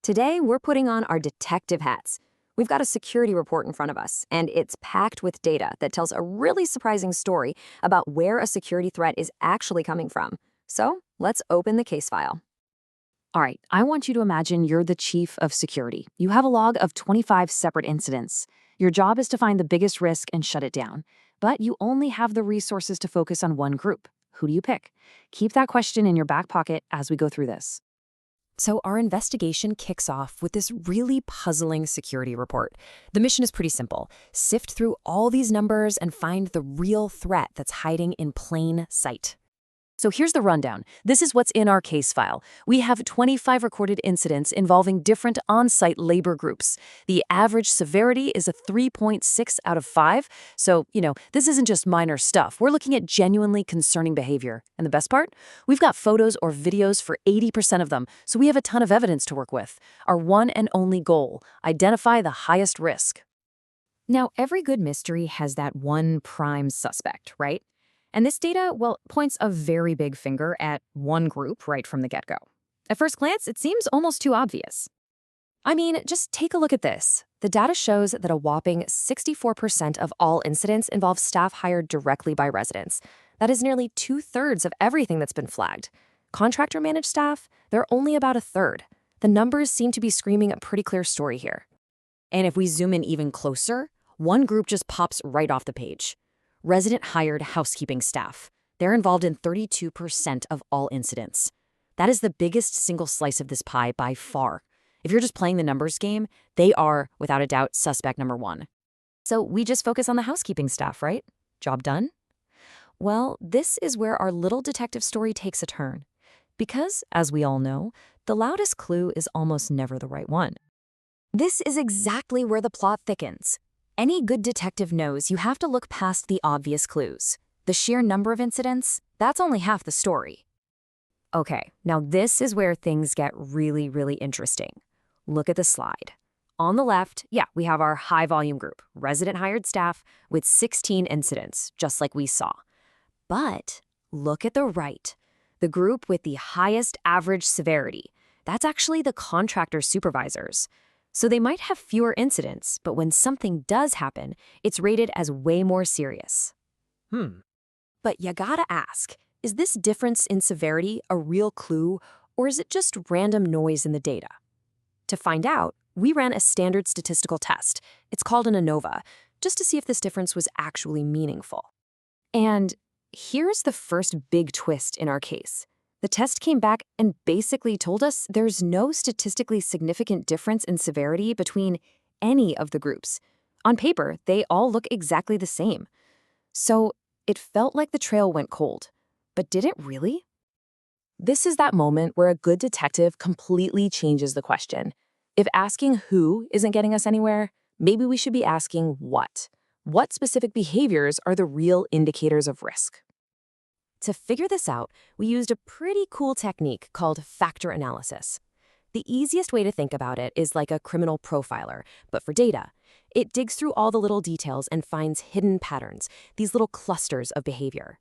Today, we're putting on our detective hats. We've got a security report in front of us, and it's packed with data that tells a really surprising story about where a security threat is actually coming from. So, let's open the case file. All right, I want you to imagine you're the chief of security. You have a log of 25 separate incidents. Your job is to find the biggest risk and shut it down. But you only have the resources to focus on one group. Who do you pick? Keep that question in your back pocket as we go through this. So our investigation kicks off with this really puzzling security report. The mission is pretty simple. Sift through all these numbers and find the real threat that's hiding in plain sight. So here's the rundown. This is what's in our case file. We have 25 recorded incidents involving different on-site labor groups. The average severity is a 3.6 out of 5. So, this isn't just minor stuff. We're looking at genuinely concerning behavior. And the best part? We've got photos or videos for 80% of them, so we have a ton of evidence to work with. Our one and only goal: identify the highest risk. Now, every good mystery has that one prime suspect, right? And this data, points a very big finger at one group right from the get-go. At first glance, it seems almost too obvious. I mean, just take a look at this. The data shows that a whopping 64% of all incidents involve staff hired directly by residents. That is nearly 2/3 of everything that's been flagged. Contractor-managed staff, they're only about a third. The numbers seem to be screaming a pretty clear story here. And if we zoom in even closer, one group just pops right off the page. Resident-hired housekeeping staff. They're involved in 32% of all incidents. That is the biggest single slice of this pie by far. If you're just playing the numbers game, they are, without a doubt, suspect number one. So we just focus on the housekeeping staff, right? Job done? Well, this is where our little detective story takes a turn. Because, as we all know, the loudest clue is almost never the right one. This is exactly where the plot thickens. Any good detective knows you have to look past the obvious clues. The sheer number of incidents, that's only half the story. Okay, now this is where things get really, really interesting. Look at the slide. On the left, we have our high-volume group, resident-hired staff, with 16 incidents, just like we saw. But look at the right. The group with the highest average severity. That's actually the contractor supervisors. So they might have fewer incidents, but when something does happen, it's rated as way more serious. But you gotta ask, is this difference in severity a real clue, or is it just random noise in the data? To find out, we ran a standard statistical test. It's called an ANOVA, just to see if this difference was actually meaningful. And here's the first big twist in our case. The test came back and basically told us there's no statistically significant difference in severity between any of the groups. On paper, they all look exactly the same. So it felt like the trail went cold. But did it really? This is that moment where a good detective completely changes the question. If asking who isn't getting us anywhere, maybe we should be asking what. What specific behaviors are the real indicators of risk? To figure this out, we used a pretty cool technique called factor analysis. The easiest way to think about it is like a criminal profiler, but for data. It digs through all the little details and finds hidden patterns, these little clusters of behavior.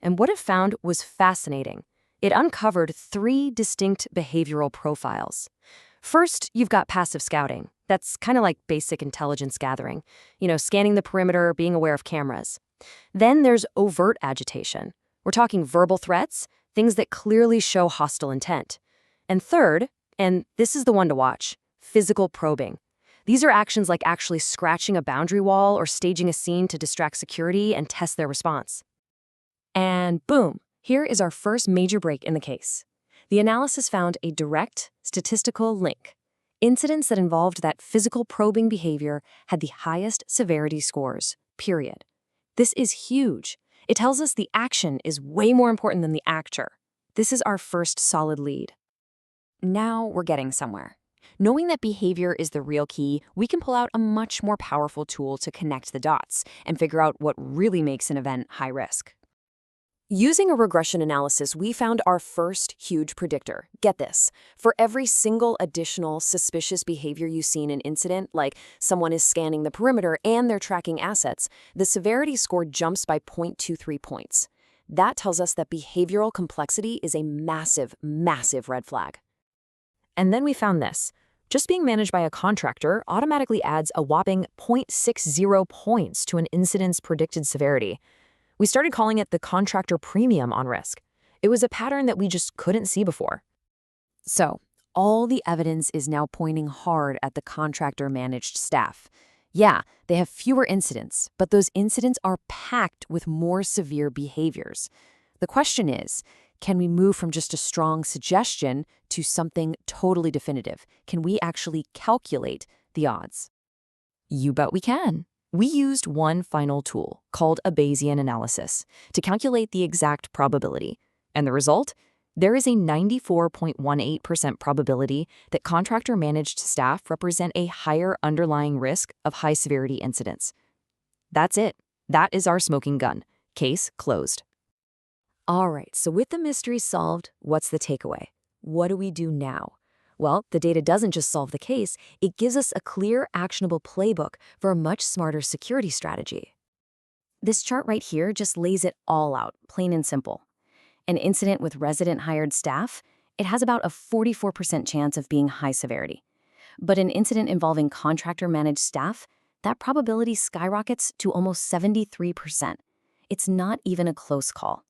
And what it found was fascinating. It uncovered 3 distinct behavioral profiles. First, you've got passive scouting. That's kind of like basic intelligence gathering, scanning the perimeter, being aware of cameras. Then there's overt agitation. We're talking verbal threats, things that clearly show hostile intent. And third, and this is the one to watch, physical probing. These are actions like actually scratching a boundary wall or staging a scene to distract security and test their response. And boom, here is our first major break in the case. The analysis found a direct statistical link. Incidents that involved that physical probing behavior had the highest severity scores, period. This is huge. It tells us the action is way more important than the actor. This is our first solid lead. Now we're getting somewhere. Knowing that behavior is the real key, we can pull out a much more powerful tool to connect the dots and figure out what really makes an event high risk. Using a regression analysis, we found our first huge predictor. Get this. For every single additional suspicious behavior you see in an incident, like someone is scanning the perimeter and they're tracking assets, the severity score jumps by 0.23 points. That tells us that behavioral complexity is a massive, massive red flag. And then we found this. Just being managed by a contractor automatically adds a whopping 0.60 points to an incident's predicted severity. We started calling it the contractor premium on risk. It was a pattern that we just couldn't see before. So, all the evidence is now pointing hard at the contractor-managed staff. Yeah, they have fewer incidents, but those incidents are packed with more severe behaviors. The question is, can we move from just a strong suggestion to something totally definitive? Can we actually calculate the odds? You bet we can. We used one final tool, called a Bayesian analysis, to calculate the exact probability. And the result? There is a 94.18% probability that contractor-managed staff represent a higher underlying risk of high-severity incidents. That's it. That is our smoking gun. Case closed. All right, so with the mystery solved, what's the takeaway? What do we do now? Well, the data doesn't just solve the case, it gives us a clear, actionable playbook for a much smarter security strategy. This chart right here just lays it all out, plain and simple. An incident with resident-hired staff, it has about a 44% chance of being high severity. But an incident involving contractor-managed staff, that probability skyrockets to almost 73%. It's not even a close call.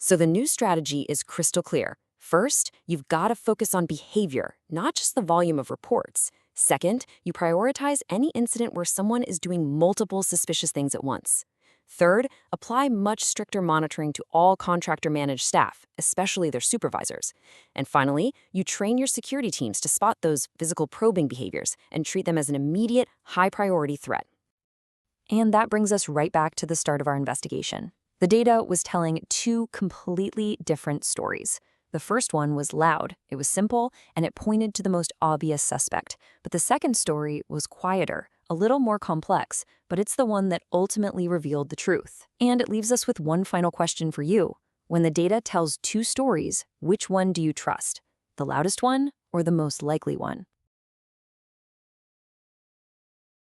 So the new strategy is crystal clear. First, you've got to focus on behavior, not just the volume of reports. Second, you prioritize any incident where someone is doing multiple suspicious things at once. Third, apply much stricter monitoring to all contractor-managed staff, especially their supervisors. And finally, you train your security teams to spot those physical probing behaviors and treat them as an immediate, high-priority threat. And that brings us right back to the start of our investigation. The data was telling two completely different stories. The first one was loud, it was simple, and it pointed to the most obvious suspect. But the second story was quieter, a little more complex, but it's the one that ultimately revealed the truth. And it leaves us with one final question for you. When the data tells two stories, which one do you trust? The loudest one or the most likely one?